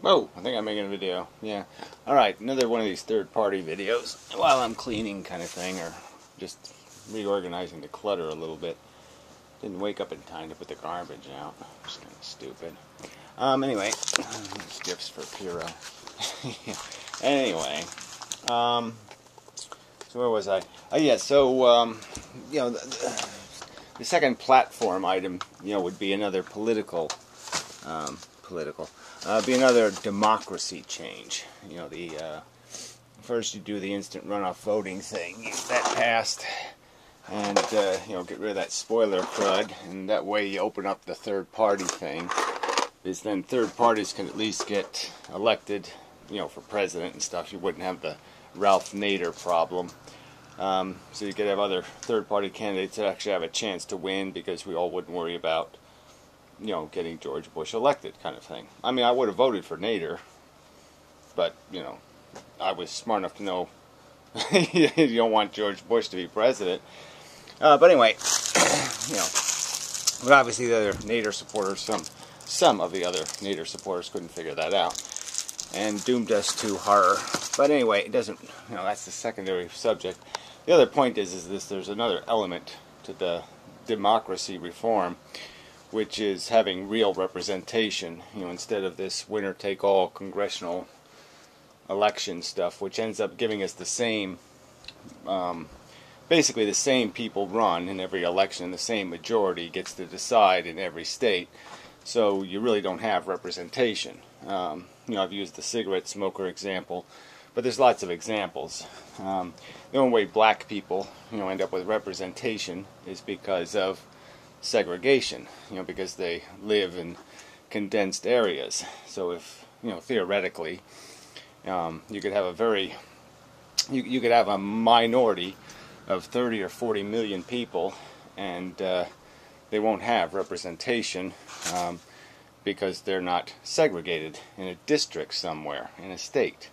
Whoa, I think I'm making a video. Yeah. Alright, another one of these third-party videos while I'm cleaning kind of thing, or just reorganizing the clutter a little bit. Didn't wake up in time to put the garbage out. It's kind of stupid. Anyway, gifts for Piro. Anyway, so where was I? Oh yeah, so, you know, the second platform item, you know, would be another be another democracy change. You know, the first you do the instant runoff voting thing, get that passed, and you know, get rid of that spoiler crud, and that way you open up the third party thing. Is then third parties can at least get elected, you know, for president and stuff. You wouldn't have the Ralph Nader problem. So you could have other third party candidates that actually have a chance to win, because we all wouldn't worry about, you know, getting George Bush elected kind of thing. I mean, I would have voted for Nader, but, you know, I was smart enough to know you don't want George Bush to be president. But anyway, you know, but obviously the other Nader supporters, some of the other Nader supporters couldn't figure that out and doomed us to horror. But anyway, it doesn't, you know, that's the secondary subject. The other point is this: there's another element to the democracy reform, which is having real representation, you know, instead of this winner-take-all congressional election stuff, which ends up giving us the same, basically the same people run in every election, the same majority gets to decide in every state, so you really don't have representation. You know, I've used the cigarette smoker example, but there's lots of examples. The only way black people, you know, end up with representation is because of segregation, you know, because they live in condensed areas. So if, you know, theoretically, you could have a very, you could have a minority of 30 or 40 million people, and they won't have representation because they're not segregated in a district somewhere in a state.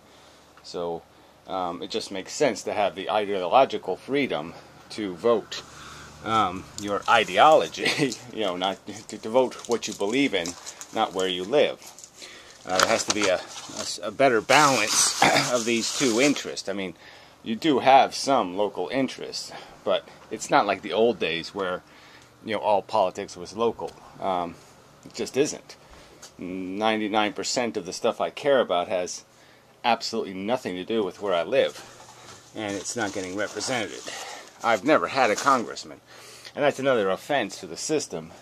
So it just makes sense to have the ideological freedom to vote your ideology, you know, not to vote what you believe in, not where you live. There has to be a better balance of these two interests. I mean, you do have some local interests, but it's not like the old days where, you know, all politics was local. It just isn't. 99% of the stuff I care about has absolutely nothing to do with where I live, and it's not getting represented. I've never had a congressman, and that's another offense to the system,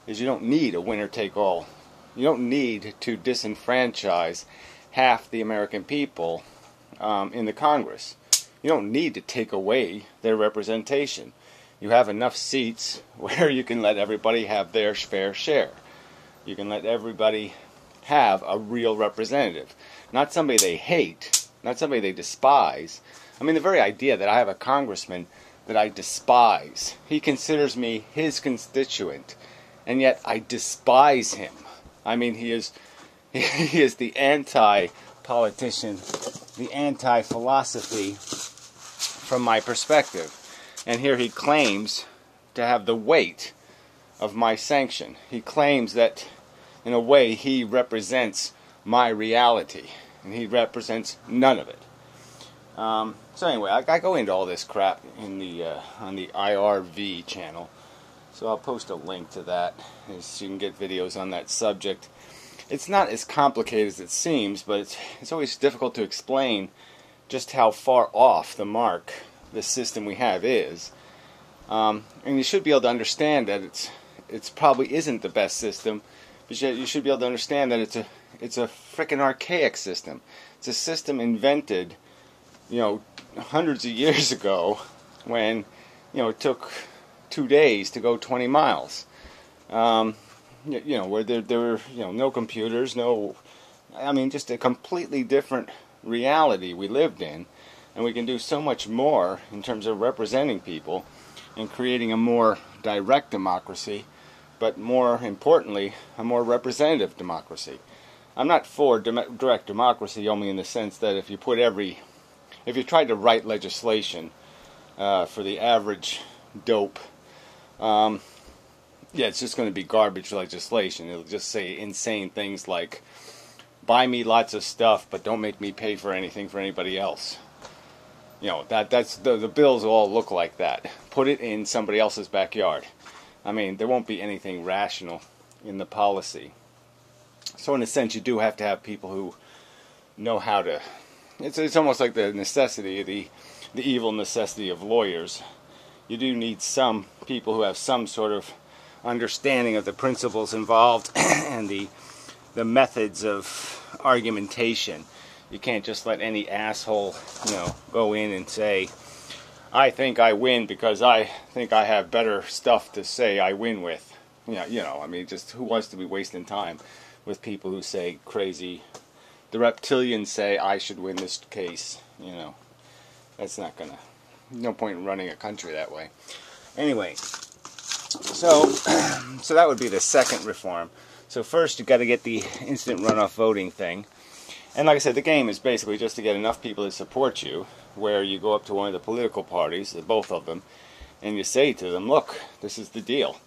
is you don't need a winner-take-all. You don't need to disenfranchise half the American people in the Congress. You don't need to take away their representation. You have enough seats where you can let everybody have their fair share. You can let everybody have a real representative. Not somebody they hate, not somebody they despise. I mean, the very idea that I have a congressman that I despise. He considers me his constituent, and yet I despise him. I mean, he is the anti-politician, the anti-philosophy from my perspective. And here he claims to have the weight of my sanction. He claims that, in a way, he represents my reality, and he represents none of it. So anyway, I go into all this crap in the on the IRV channel, so I'll post a link to that, so you can get videos on that subject. It's not as complicated as it seems, but it's always difficult to explain just how far off the mark the system we have is. And you should be able to understand that it's probably isn't the best system, but you should be able to understand that it's a frickin' archaic system. It's a system invented, you know, hundreds of years ago, when, you know, it took 2 days to go 20 miles. You know, where there were, you know, no computers, I mean, just a completely different reality we lived in, and we can do so much more in terms of representing people and creating a more direct democracy, but more importantly, a more representative democracy. I'm not for direct democracy only in the sense that if you tried to write legislation for the average dope, yeah, it's just going to be garbage legislation. It'll just say insane things like buy me lots of stuff, but don't make me pay for anything for anybody else. You know, that's the bills all look like that. Put it in somebody else's backyard. I mean, there won't be anything rational in the policy. So in a sense, you do have to have people who know how to. It's almost like the necessity, the evil necessity of lawyers. You do need some people who have some sort of understanding of the principles involved and the methods of argumentation. You can't just let any asshole, go in and say, I think I win because I think I have better stuff to say I win with. I mean, just who wants to be wasting time with people who say crazy, the reptilians say I should win this case, That's not gonna, no point in running a country that way. Anyway, so that would be the second reform. So first you got to get the instant runoff voting thing. And like I said, the game is basically just to get enough people to support you, where you go up to one of the political parties, both of them, and you say to them, look, this is the deal.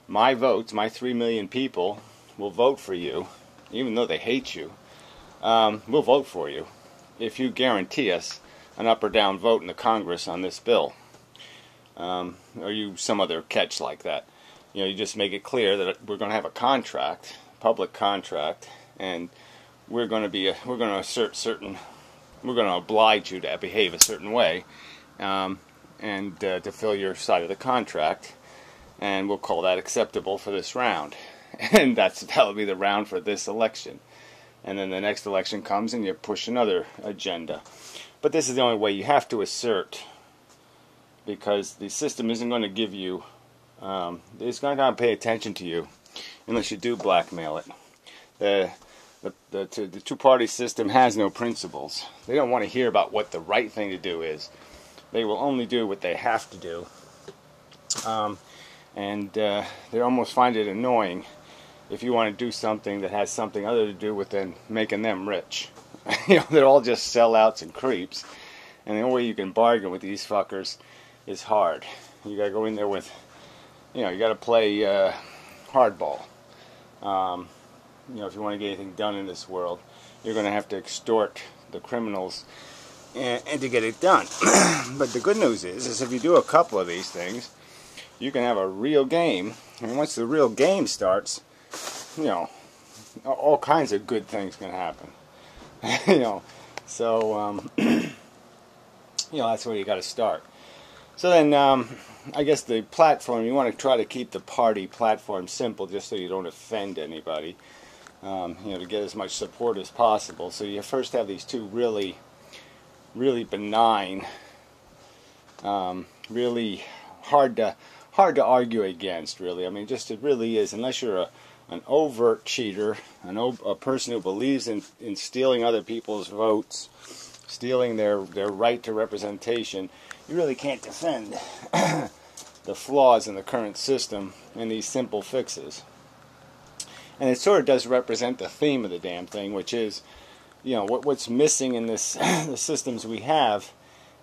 My votes, my 3 million people, will vote for you, even though they hate you. We'll vote for you if you guarantee us an up or down vote in the Congress on this bill. Or some other catch like that. You just make it clear that we're going to have a contract, public contract, and we're going to assert certain, we're going to oblige you to behave a certain way, and to fill your side of the contract, and we'll call that acceptable for this round, and that'll be the round for this election, and then the next election comes and you push another agenda. But this is the only way you have to assert, because the system isn't going to give you, it's not going to pay attention to you unless you do blackmail it. The two-party system has no principles. They don't want to hear about what the right thing to do is. They will only do what they have to do. They almost find it annoying if you want to do something that has something other to do with than making them rich. They're all just sellouts and creeps. And the only way you can bargain with these fuckers is hard. You got to go in there with, you got to play hardball. If you want to get anything done in this world, you're going to have to extort the criminals and to get it done. But the good news is if you do a couple of these things, you can have a real game. And once the real game starts, all kinds of good things can happen. So that's where you got to start. So then, I guess the platform, you want to try to keep the party platform simple, just so you don't offend anybody. To get as much support as possible. So you first have these two really, really benign, really hard to argue against. Really, I mean, just it really is. Unless you're an overt cheater, a person who believes in stealing other people's votes, stealing their right to representation, you really can't defend the flaws in the current system and these simple fixes. And it sort of does represent the theme of the damn thing, which is, what's missing in this the systems we have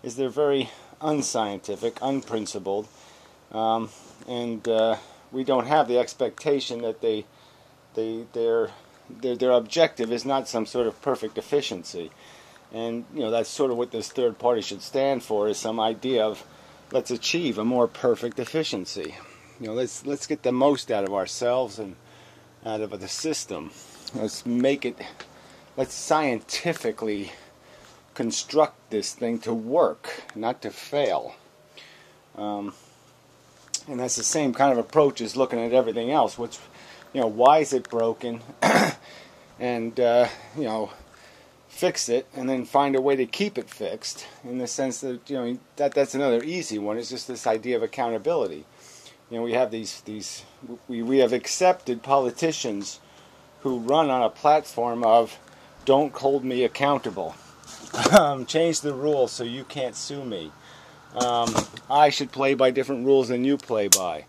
is they're very unscientific, unprincipled, and we don't have the expectation that their objective is not some sort of perfect efficiency. And that's sort of what this third party should stand for, is some idea of let's achieve a more perfect efficiency. Let's get the most out of ourselves and out of the system. Let's scientifically construct this thing to work, not to fail. And that's the same kind of approach as looking at everything else. Why is it broken? And, fix it, and then find a way to keep it fixed, in the sense that, that's another easy one. It's just this idea of accountability. We have we have accepted politicians who run on a platform of don't hold me accountable. Change the rules so you can't sue me. I should play by different rules than you play by.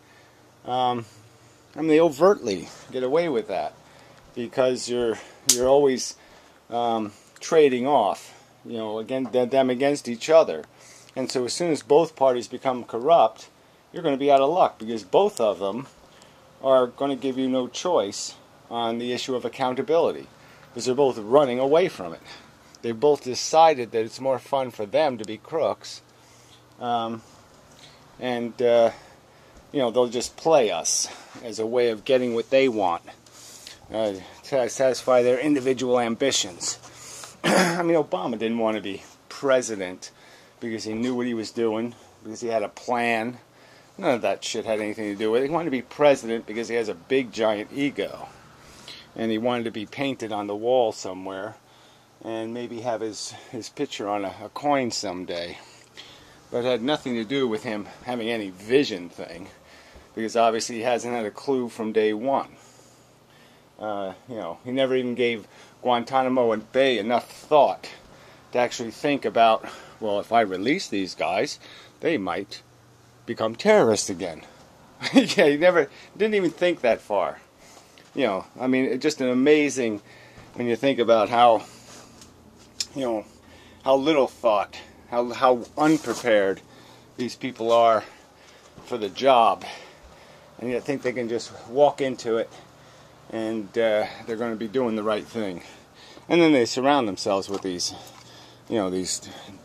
They overtly get away with that because you're always trading off, them against each other. And so as soon as both parties become corrupt, you're going to be out of luck, because both of them are going to give you no choice on the issue of accountability. because they're both running away from it. They both decided that it's more fun for them to be crooks, and they'll just play us as a way of getting what they want, to satisfy their individual ambitions. I mean, Obama didn't want to be president because he knew what he was doing, because he had a plan. None of that shit had anything to do with it. He wanted to be president because he has a big, giant ego. And he wanted to be painted on the wall somewhere and maybe have his picture on a coin someday. But it had nothing to do with him having any vision thing, because obviously he hasn't had a clue from day one. He never even gave Guantanamo Bay enough thought to actually think about, well, if I release these guys, they might become terrorists again. Yeah, he didn't even think that far. I mean, it's just an amazing when you think about how little thought, how unprepared these people are for the job, and you think they can just walk into it and they're going to be doing the right thing. And then they surround themselves with these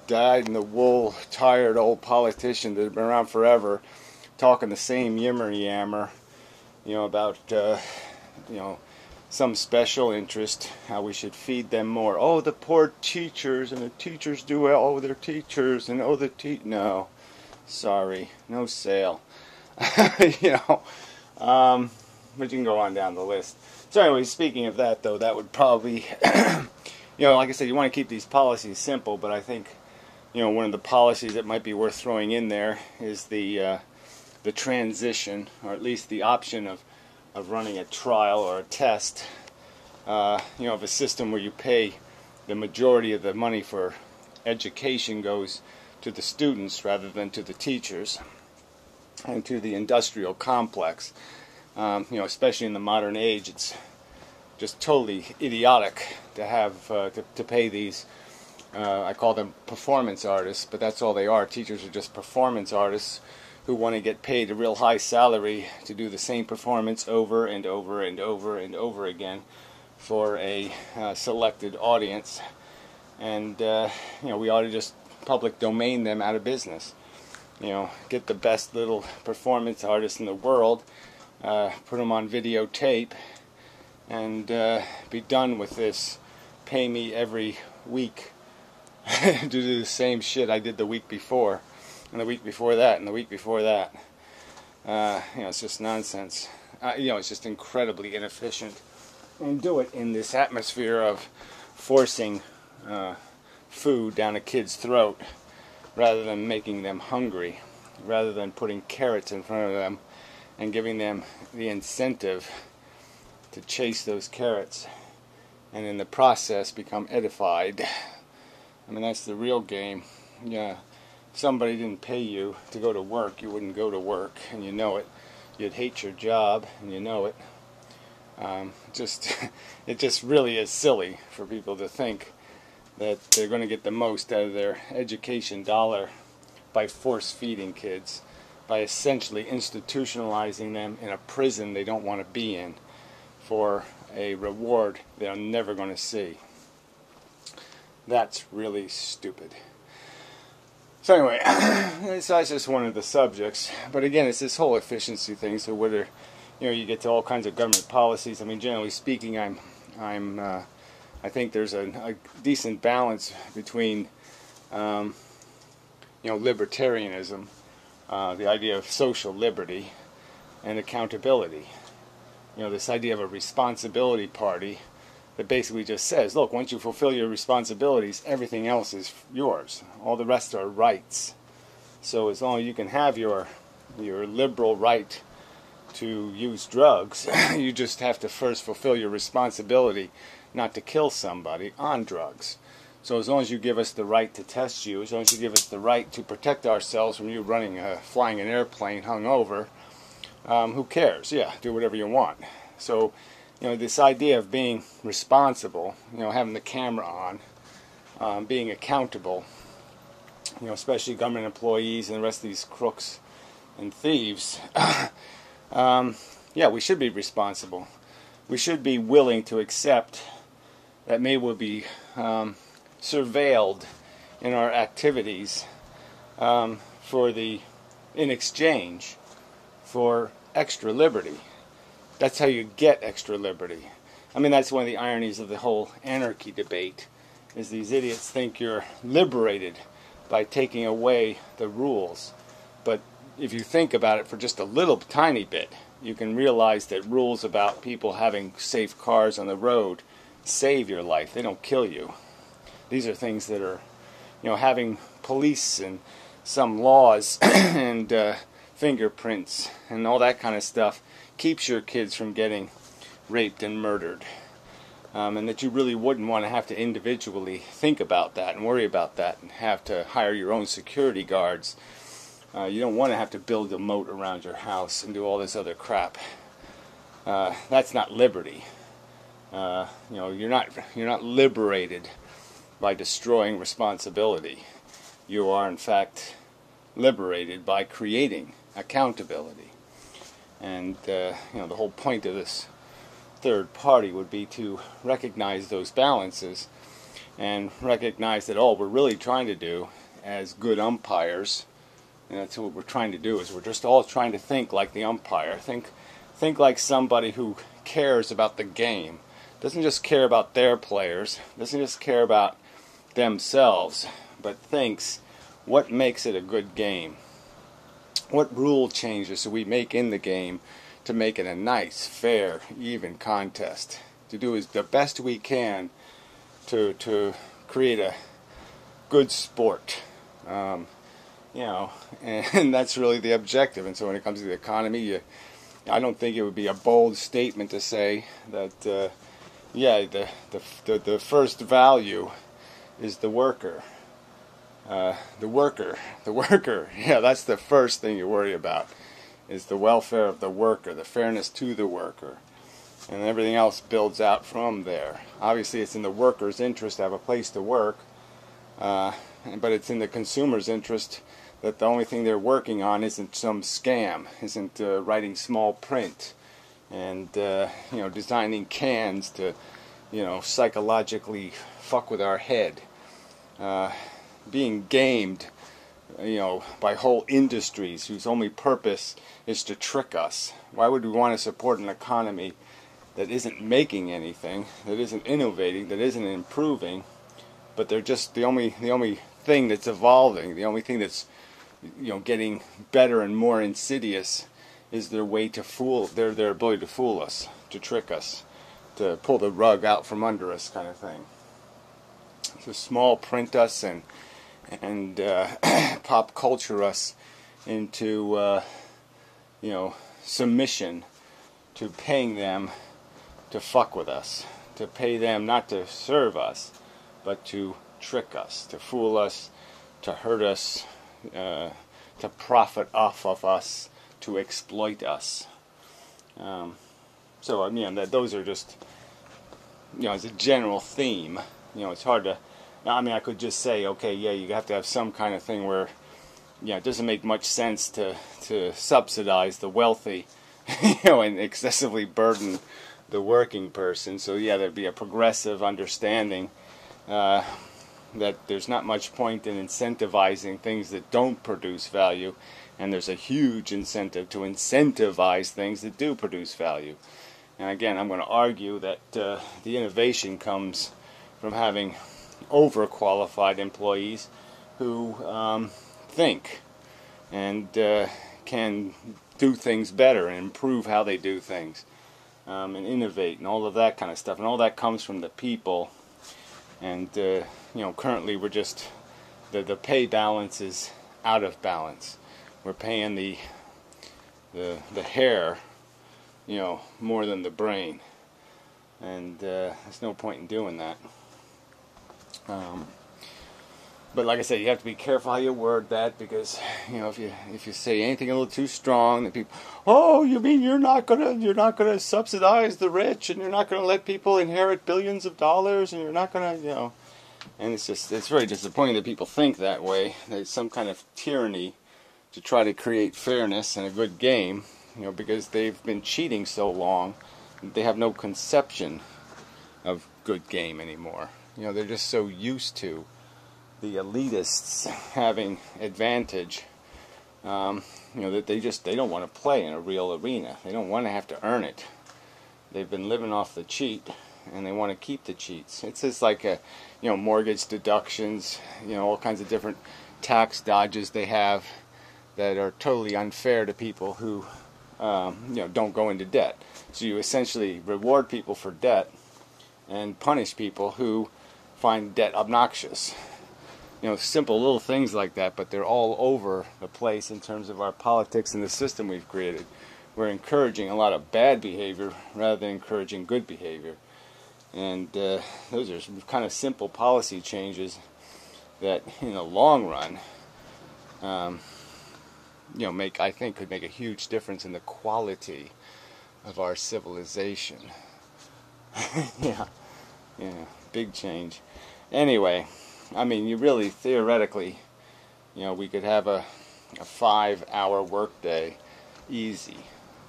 dyed-in-the-wool, tired old politicians that have been around forever, talking the same yammer, about, some special interest, how we should feed them more. Oh, the poor teachers, and the teachers do well. Oh, they're teachers, and no, sorry, no sale. But you can go on down the list. So anyway, speaking of that, though, that would probably, like I said, you want to keep these policies simple, but I think, one of the policies that might be worth throwing in there is the transition, or at least the option of running a trial or a test, of a system where you pay the majority of the money for education goes to the students rather than to the teachers and to the industrial complex. Especially in the modern age, it's just totally idiotic to have to pay these. I call them performance artists, but that's all they are. Teachers are just performance artists who want to get paid a real high salary to do the same performance over and over and over and over again for a selected audience. And we ought to just public domain them out of business. Get the best little performance artists in the world, put them on videotape, and be done with this. Pay me every week to do the same shit I did the week before, and the week before that, and the week before that. It's just nonsense. It's just incredibly inefficient. And do it in this atmosphere of forcing food down a kid's throat rather than making them hungry, rather than putting carrots in front of them and giving them the incentive to chase those carrots and in the process become edified. I mean, that's the real game. Yeah, if somebody didn't pay you to go to work, you wouldn't go to work, and you know it. You'd hate your job, and you know it. It just really is silly for people to think that they're going to get the most out of their education dollar by force-feeding kids, by essentially institutionalizing them in a prison they don't want to be in for a reward they're never going to see. That's really stupid. So anyway, so that's just one of the subjects. But again, it's this whole efficiency thing. So whether you get to all kinds of government policies. I mean, generally speaking, I think there's a decent balance between libertarianism, the idea of social liberty, and accountability. This idea of a responsibility party that basically just says, look, once you fulfill your responsibilities, everything else is yours. All the rest are rights. So as long as you can have your liberal right to use drugs, you just have to first fulfill your responsibility not to kill somebody on drugs. So as long as you give us the right to test you, as long as you give us the right to protect ourselves from you flying an airplane hungover, who cares? Yeah, do whatever you want. So, this idea of being responsible, having the camera on, being accountable, especially government employees and the rest of these crooks and thieves, we should be responsible. We should be willing to accept that may well be surveilled in our activities in exchange for extra liberty. That's how you get extra liberty. I mean, that's one of the ironies of the whole anarchy debate, is these idiots think you're liberated by taking away the rules. But if you think about it for just a little tiny bit, you can realize that rules about people having safe cars on the road save your life. They don't kill you. These are things that are, having police and some laws and fingerprints and all that kind of stuff keeps your kids from getting raped and murdered. And that you really wouldn't want to have to individually think about that and worry about that and have to hire your own security guards. You don't want to have to build a moat around your house and do all this other crap. That's not liberty. You're not liberated by destroying responsibility. You are, in fact, liberated by creating accountability. And the whole point of this third party would be to recognize those balances and recognize that all we're really trying to do as good umpires, and that's what we're trying to do, is we're just all trying to think like the umpire. Think like somebody who cares about the game. Doesn't just care about their players, doesn't just care about themselves, but thinks, what makes it a good game? What rule changes do we make in the game to make it a nice, fair, even contest? To do the best we can to create a good sport. And that's really the objective. And so when it comes to the economy, I don't think it would be a bold statement to say that, the first value is the worker. The worker. Yeah, that's the first thing you worry about, is the welfare of the worker, the fairness to the worker. And everything else builds out from there. Obviously, it's in the worker's interest to have a place to work, but it's in the consumer's interest that the only thing they're working on isn't some scam, isn't writing small print, and designing cans to, psychologically fuck with our head. Being gamed, by whole industries whose only purpose is to trick us. Why would we want to support an economy that isn't making anything, that isn't innovating, that isn't improving, but they're just the only thing that's evolving, the only thing that's getting better and more insidious is their way to fool, their ability to fool us, to trick us, to pull the rug out from under us, kind of thing. To small print us and pop culture us into submission to paying them to fuck with us, to pay them not to serve us, but to trick us, to fool us, to hurt us, to profit off of us, to exploit us. Those are just, as a general theme. It's hard to. I could just say, okay, you have to have some kind of thing where, it doesn't make much sense to subsidize the wealthy, and excessively burden the working person. So there'd be a progressive understanding that there's not much point in incentivizing things that don't produce value, and there's a huge incentive to incentivize things that do produce value. And again, I'm going to argue that the innovation comes from having overqualified employees who think and can do things better and improve how they do things, and innovate and all of that kind of stuff. And all that comes from the people. And currently we're just the pay balance is out of balance. We're paying the hair, more than the brain, and there's no point in doing that. But like I said, you have to be careful how you word that, because if you say anything a little too strong, then people, oh, you mean you're not gonna subsidize the rich, and you're not gonna let people inherit billions of dollars, and you're not gonna, and it's very disappointing that people think that way. There's some kind of tyranny to try to create fairness and a good game, because they've been cheating so long, they have no conception of good game anymore. You know, they're just so used to the elitists having advantage, you know, that they don't want to play in a real arena. They don't want to have to earn it. They've been living off the cheat, and they want to keep the cheats. It's just like you know, mortgage deductions, you know, all kinds of different tax dodges they have that are totally unfair to people who you know, don't go into debt. So you essentially reward people for debt and punish people who find debt obnoxious. You know, simple little things like that, but they're all over the place in terms of our politics and the system we've created. We're encouraging a lot of bad behavior rather than encouraging good behavior. And those are some kind of simple policy changes that, in the long run, you know, I think could make a huge difference in the quality of our civilization. yeah, big change. Anyway, I mean, you really, theoretically, you know, we could have a 5-hour workday, easy,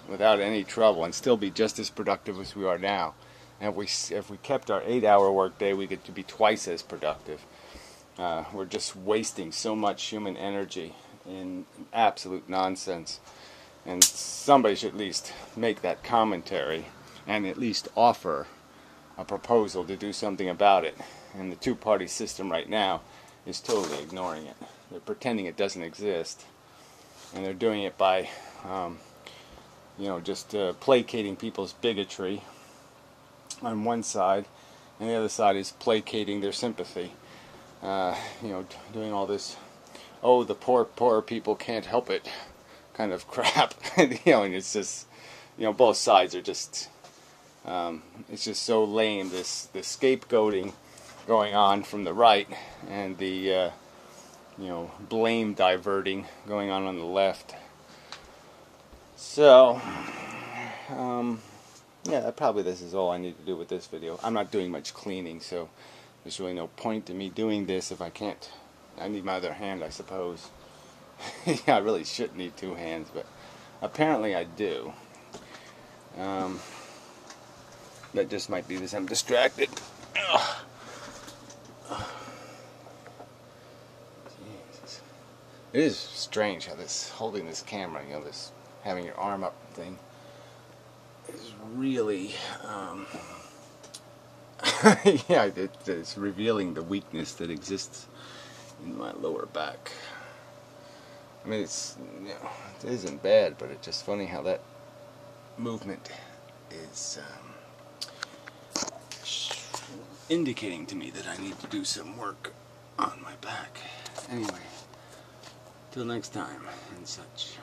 without any trouble, and still be just as productive as we are now. And if we kept our 8-hour workday, we could be twice as productive. We're just wasting so much human energy in absolute nonsense. And somebody should at least make that commentary and at least offer a proposal to do something about it. And the two-party system right now is totally ignoring it. They're pretending it doesn't exist. And they're doing it by, you know, just placating people's bigotry on one side, and the other side is placating their sympathy. You know, doing all this, oh, the poor people can't help it kind of crap. You know, and it's just, you know, both sides are just, it's just so lame, the scapegoating going on from the right, and the, you know, blame diverting going on the left. So, yeah, probably this is all I need to do with this video. I'm not doing much cleaning, so there's really no point in me doing this if I can't. I need my other hand, I suppose. Yeah, I really should need two hands, but apparently I do. That just might be because I'm distracted. Ugh. Jesus. It is strange how this holding this camera, you know, this having your arm up thing, is really, yeah, it's revealing the weakness that exists in my lower back. I mean, it's, you know, it isn't bad, but it's just funny how that movement is indicating to me that I need to do some work on my back. Anyway, till next time and such.